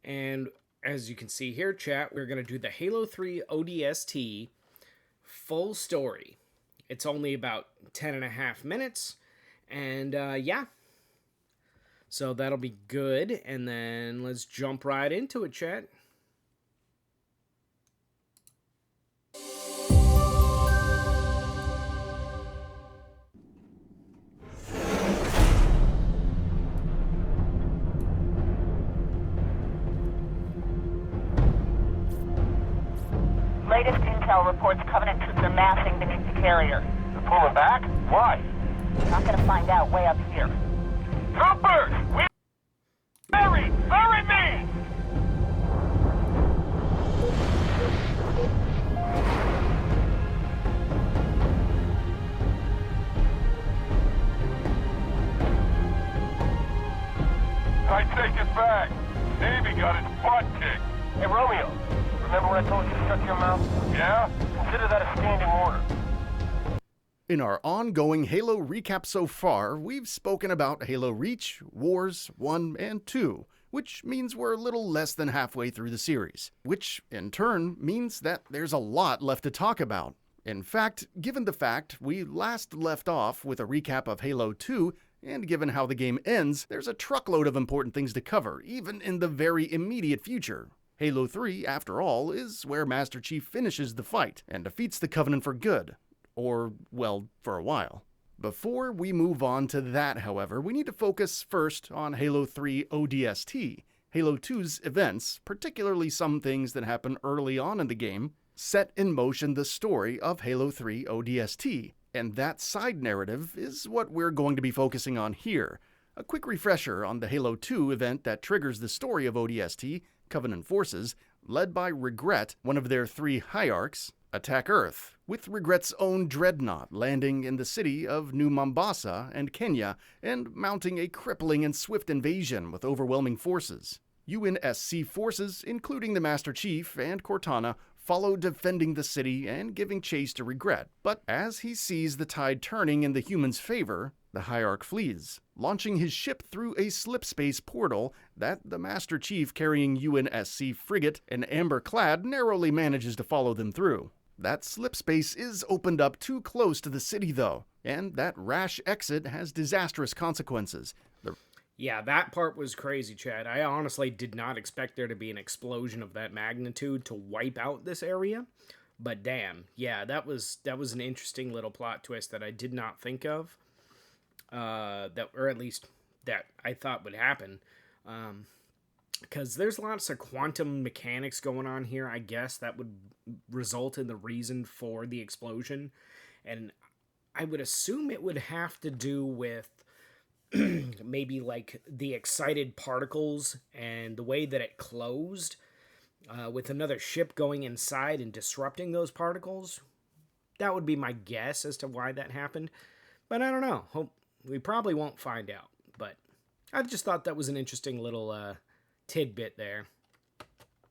And as you can see here, chat, we're going to do the Halo 3 ODST full story. It's only about 10.5 minutes. And yeah. So that'll be good. And then let's jump right into it, chat. Latest intel reports Covenant troops are massing beneath the carrier. They're pulling back? Why? Not gonna find out way up here. Troopers! Bury me! I take it back. Navy got its butt kicked. Hey, Romeo. Remember when I told you to shut your mouth? Yeah? Consider that a standing order. In our ongoing Halo recap so far, we've spoken about Halo Reach, Wars 1 and 2, which means we're a little less than halfway through the series, which in turn means that there's a lot left to talk about. In fact, given the fact we last left off with a recap of Halo 2, and given how the game ends, there's a truckload of important things to cover, even in the very immediate future. Halo 3, after all, is where Master Chief finishes the fight and defeats the Covenant for good. Or, well, for a while. Before we move on to that, however, we need to focus first on Halo 3 ODST. Halo 2's events, particularly some things that happen early on in the game, set in motion the story of Halo 3 ODST, and that side narrative is what we're going to be focusing on here. A quick refresher on the Halo 2 event that triggers the story of ODST, Covenant forces, led by Regret, one of their 3 hierarchs, attack Earth, with Regret's own dreadnought landing in the city of New Mombasa and Kenya and mounting a crippling and swift invasion with overwhelming forces. UNSC forces, including the Master Chief and Cortana, follow defending the city and giving chase to Regret, but as he sees the tide turning in the humans' favor, the Hierarch flees, launching his ship through a slipspace portal that the Master Chief carrying UNSC frigate and Amber Clad narrowly manages to follow them through. That slipspace is opened up too close to the city though, and that rash exit has disastrous consequences. Yeah, that part was crazy, Chad. I honestly did not expect there to be an explosion of that magnitude to wipe out this area. But damn, yeah, that was an interesting little plot twist that I did not think of. Or at least that I thought would happen. Because there's lots of quantum mechanics going on here, I guess, that would result in the reason for the explosion. And I would assume it would have to do with maybe like the excited particles and the way that it closed with another ship going inside and disrupting those particles. That would be my guess as to why that happened. But I don't know. We probably won't find out. But I just thought that was an interesting little tidbit there.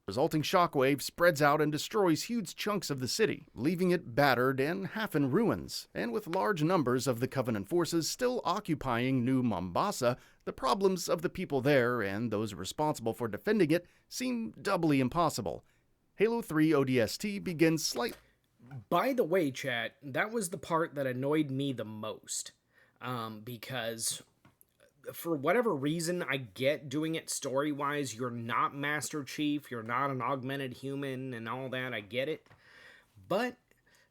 Resulting shockwave spreads out and destroys huge chunks of the city, leaving it battered and half in ruins. And with large numbers of the Covenant forces still occupying New Mombasa, the problems of the people there and those responsible for defending it seem doubly impossible. Halo 3 ODST begins slightly. By the way, chat, that was the part that annoyed me the most. Because for whatever reason, I get doing it story-wise. You're not Master Chief, you're not an augmented human and all that, I get it. But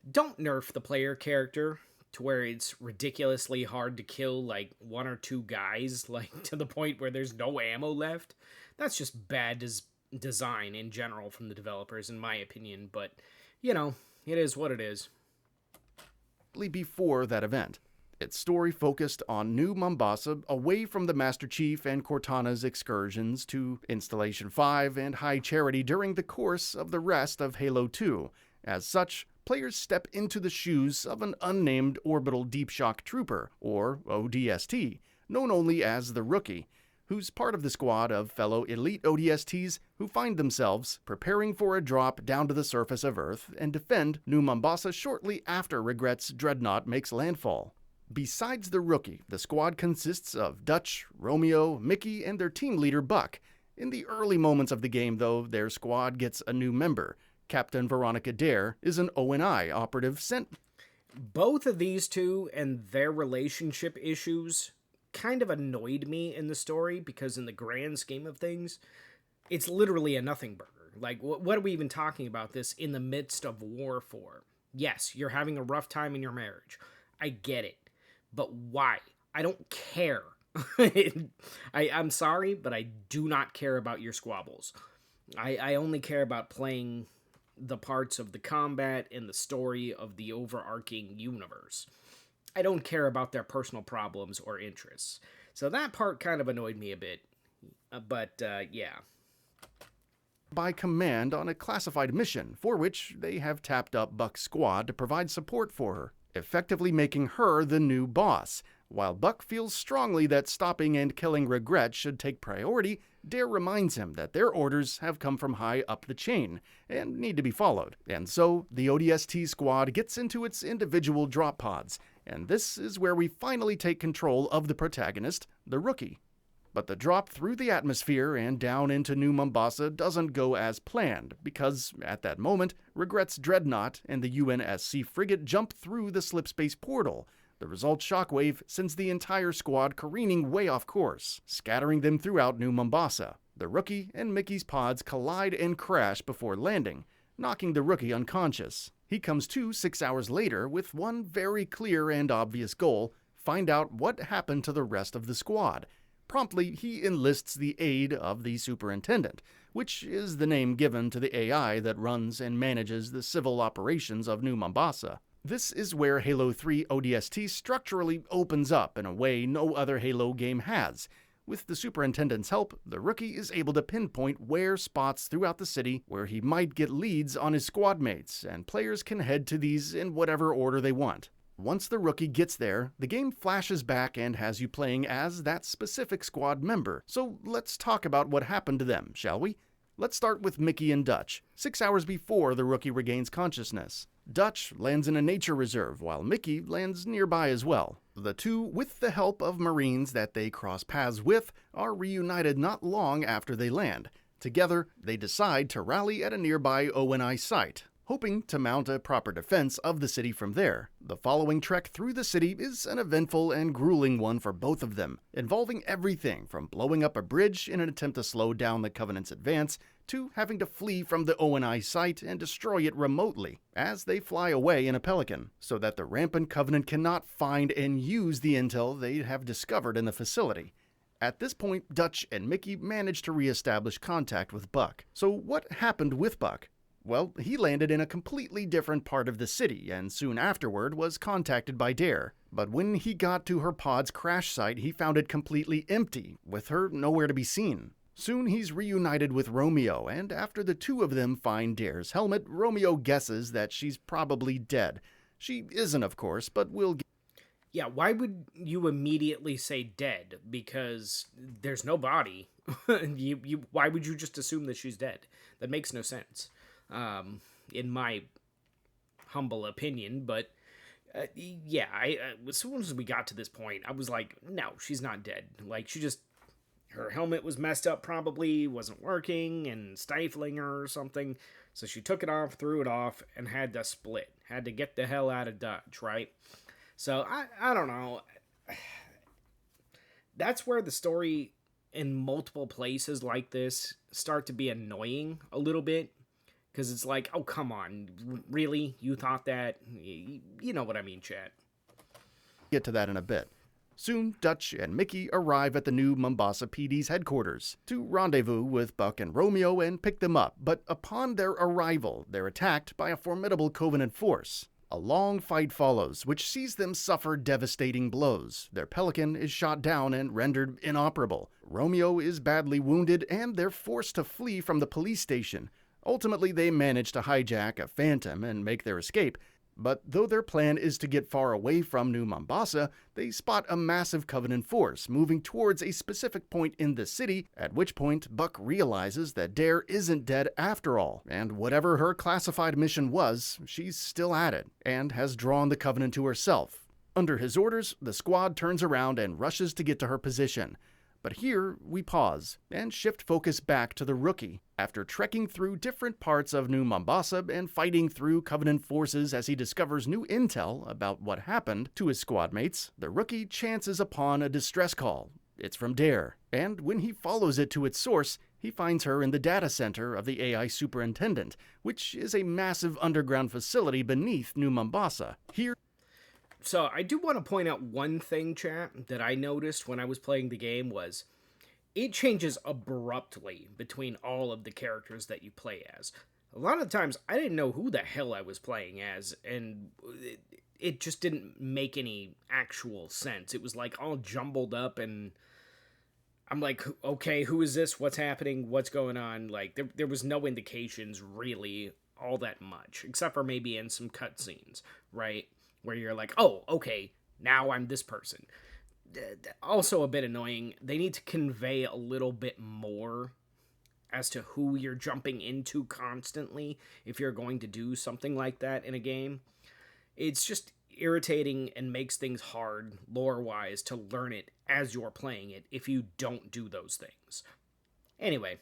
don't nerf the player character to where it's ridiculously hard to kill like 1 or 2 guys, like to the point where there's no ammo left. That's just bad design in general from the developers, in my opinion. But, you know, it is what it is. Before that event. Its story focused on New Mombasa away from the Master Chief and Cortana's excursions to Installation 5 and High Charity during the course of the rest of Halo 2. As such, players step into the shoes of an unnamed Orbital Deep Shock Trooper, or ODST, known only as the Rookie, who's part of the squad of fellow elite ODSTs who find themselves preparing for a drop down to the surface of Earth and defend New Mombasa shortly after Regret's dreadnought makes landfall. Besides the Rookie, the squad consists of Dutch, Romeo, Mickey, and their team leader Buck, In the early moments of the game, though, their squad gets a new member. Captain Veronica Dare is an ONI operative sent. Both of these two and their relationship issues kind of annoyed me in the story because in the grand scheme of things, it's literally a nothing burger. Like, what are we even talking about this in the midst of war for? Yes, you're having a rough time in your marriage. I get it. But why? I don't care. I'm sorry, but I do not care about your squabbles. I only care about playing the parts of the combat and the story of the overarching universe. I don't care about their personal problems or interests. So that part kind of annoyed me a bit. But yeah. By command on a classified mission, for which they have tapped up Buck's squad to provide support for her, effectively making her the new boss. While Buck feels strongly that stopping and killing Regret should take priority, Dare reminds him that their orders have come from high up the chain and need to be followed. And so, the ODST squad gets into its individual drop pods, and this is where we finally take control of the protagonist, the Rookie. But the drop through the atmosphere and down into New Mombasa doesn't go as planned, because at that moment, Regret's Dreadnought and the UNSC frigate jump through the slipspace portal. The result shockwave sends the entire squad careening way off course, scattering them throughout New Mombasa. The Rookie and Mickey's pods collide and crash before landing, knocking the Rookie unconscious. He comes to 6 hours later with one very clear and obvious goal: find out what happened to the rest of the squad. Promptly, he enlists the aid of the Superintendent, which is the name given to the AI that runs and manages the civil operations of New Mombasa. This is where Halo 3 ODST structurally opens up in a way no other Halo game has. With the Superintendent's help, the Rookie is able to pinpoint where spots throughout the city where he might get leads on his squad mates, and players can head to these in whatever order they want. Once the Rookie gets there, the game flashes back and has you playing as that specific squad member. So let's talk about what happened to them, shall we? Let's start with Mickey and Dutch, 6 hours before the Rookie regains consciousness. Dutch lands in a nature reserve, while Mickey lands nearby as well. The two, with the help of Marines that they cross paths with, are reunited not long after they land. Together, they decide to rally at a nearby ONI site, hoping to mount a proper defense of the city from there. The following trek through the city is an eventful and grueling one for both of them, involving everything from blowing up a bridge in an attempt to slow down the Covenant's advance, to having to flee from the ONI site and destroy it remotely, as they fly away in a Pelican, so that the rampant Covenant cannot find and use the intel they have discovered in the facility. At this point, Dutch and Mickey manage to re-establish contact with Buck. So what happened with Buck? Well, he landed in a completely different part of the city, and soon afterward was contacted by Dare. But when he got to her pod's crash site, he found it completely empty, with her nowhere to be seen. Soon he's reunited with Romeo, and after the two of them find Dare's helmet, Romeo guesses that she's probably dead. She isn't, of course, but we'll Yeah, why would you immediately say dead? Because there's no body. Why would you just assume that she's dead? That makes no sense. In my humble opinion, but yeah, as soon as we got to this point, I was like, no, she's not dead. Like, her helmet was messed up, probably wasn't working and stifling her or something, so she took it off, threw it off, and had to split. Had to get the hell out of Dutch, right? So, I don't know. That's where the story in multiple places like this start to be annoying a little bit. Because it's like, oh, come on. Really? You thought that? You know what I mean, chat. get to that in a bit. Soon, Dutch and Mickey arrive at the new Mombasa PD's headquarters to rendezvous with Buck and Romeo and pick them up, but upon their arrival, they're attacked by a formidable Covenant force. A long fight follows, which sees them suffer devastating blows. Their Pelican is shot down and rendered inoperable. Romeo is badly wounded, and they're forced to flee from the police station. Ultimately, they manage to hijack a Phantom and make their escape. But though their plan is to get far away from New Mombasa, they spot a massive Covenant force moving towards a specific point in the city, at which point Buck realizes that Dare isn't dead after all, and whatever her classified mission was, she's still at it, and has drawn the Covenant to herself. Under his orders, the squad turns around and rushes to get to her position. But here, we pause and shift focus back to the Rookie. After trekking through different parts of New Mombasa and fighting through Covenant forces as he discovers new intel about what happened to his squad mates, the Rookie chances upon a distress call. It's from Dare, and when he follows it to its source, he finds her in the data center of the AI Superintendent, which is a massive underground facility beneath New Mombasa. Here, So I do want to point out one thing, chat, that I noticed when I was playing the game was it changes abruptly between all of the characters that you play as. A lot of times I didn't know who the hell I was playing as, and it just didn't make any actual sense. It was like all jumbled up, and I'm like, okay, who is this? What's happening? What's going on? Like, there was no indications really all that much, except for maybe in some cutscenes, right? Where you're like, oh, okay, now I'm this person. Also a bit annoying. They need to convey a little bit more as to who you're jumping into constantly if you're going to do something like that in a game. It's just irritating and makes things hard, lore-wise, to learn it as you're playing it if you don't do those things. Anyway.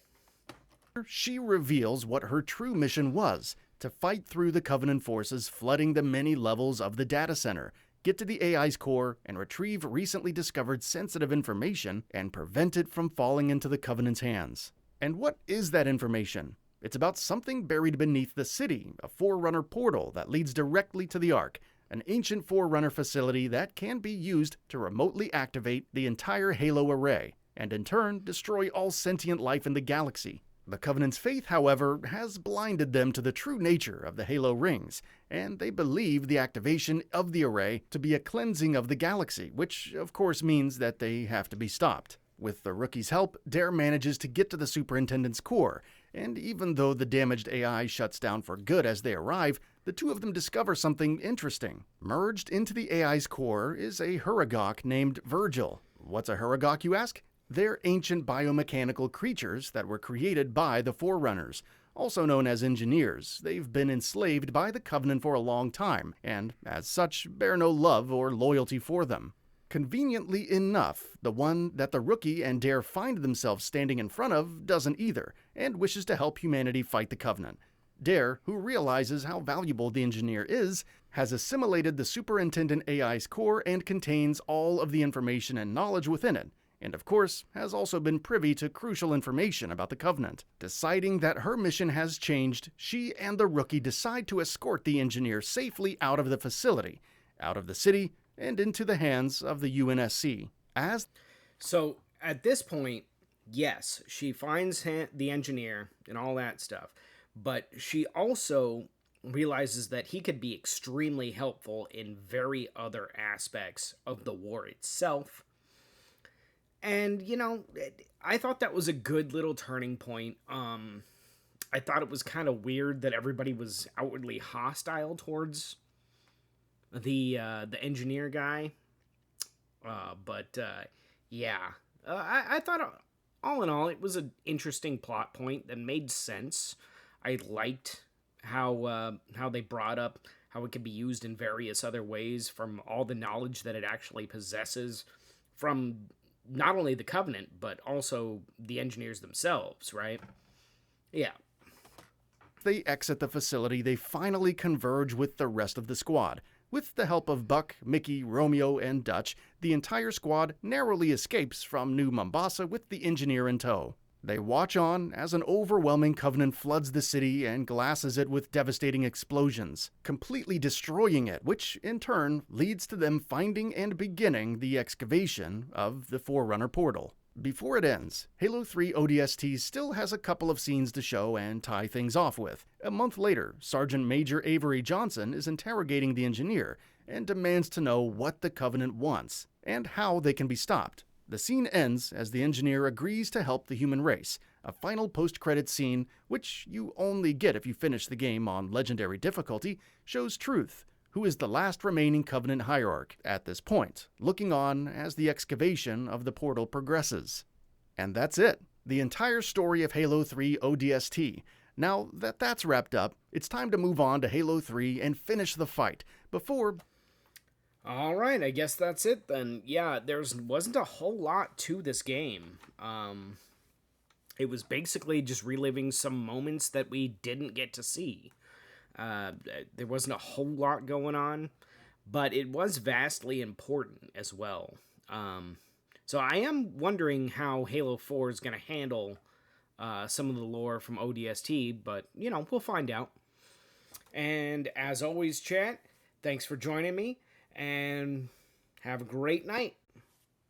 she reveals what her true mission was: to fight through the Covenant forces flooding the many levels of the data center, get to the AI's core, and retrieve recently discovered sensitive information and prevent it from falling into the Covenant's hands. And what is that information? It's about something buried beneath the city, a Forerunner portal that leads directly to the Ark, an ancient Forerunner facility that can be used to remotely activate the entire Halo array, and in turn destroy all sentient life in the galaxy. The Covenant's faith, however, has blinded them to the true nature of the Halo rings, and they believe the activation of the array to be a cleansing of the galaxy, which of course means that they have to be stopped. With the Rookie's help, Dare manages to get to the Superintendent's core, and even though the damaged AI shuts down for good as they arrive, the two of them discover something interesting. Merged into the AI's core is a Huragok named Virgil. What's a Huragok, you ask? They're ancient biomechanical creatures that were created by the Forerunners. Also known as engineers, they've been enslaved by the Covenant for a long time, and as such, bear no love or loyalty for them. Conveniently enough, the one that the Rookie and Dare find themselves standing in front of doesn't either, and wishes to help humanity fight the Covenant. Dare, who realizes how valuable the engineer is, has assimilated the Superintendent AI's core and contains all of the information and knowledge within it, and of course, has also been privy to crucial information about the Covenant. Deciding that her mission has changed, she and the Rookie decide to escort the engineer safely out of the facility, out of the city, and into the hands of the UNSC. So, at this point, yes, she finds the engineer and all that stuff, but she also realizes that he could be extremely helpful in very other aspects of the war itself. And, you know, I thought that was a good little turning point. I thought it was kind of weird that everybody was outwardly hostile towards the engineer guy. Yeah. I thought, all in all, it was an interesting plot point that made sense. I liked how they brought up how it could be used in various other ways from all the knowledge that it actually possesses from not only the Covenant, but also the engineers themselves, right? Yeah. They exit the facility, they finally converge with the rest of the squad. With the help of Buck, Mickey, Romeo, and Dutch, the entire squad narrowly escapes from New Mombasa with the engineer in tow. They watch on as an overwhelming Covenant floods the city and glasses it with devastating explosions, completely destroying it, which in turn leads to them finding and beginning the excavation of the Forerunner portal. Before it ends, Halo 3 ODST still has a couple of scenes to show and tie things off with. A month later, Sergeant Major Avery Johnson is interrogating the engineer and demands to know what the Covenant wants and how they can be stopped. The scene ends as the engineer agrees to help the human race, a final post-credits scene, which you only get if you finish the game on Legendary difficulty, shows Truth, who is the last remaining Covenant hierarch at this point, looking on as the excavation of the portal progresses. And that's it, the entire story of Halo 3 ODST. Now that that's wrapped up, it's time to move on to Halo 3 and finish the fight, before... All right, I guess that's it then. Yeah, wasn't a whole lot to this game. It was basically just reliving some moments that we didn't get to see. There wasn't a whole lot going on, but it was vastly important as well. So I am wondering how Halo 4 is going to handle some of the lore from ODST, but, we'll find out. And as always, chat, thanks for joining me, and have a great night.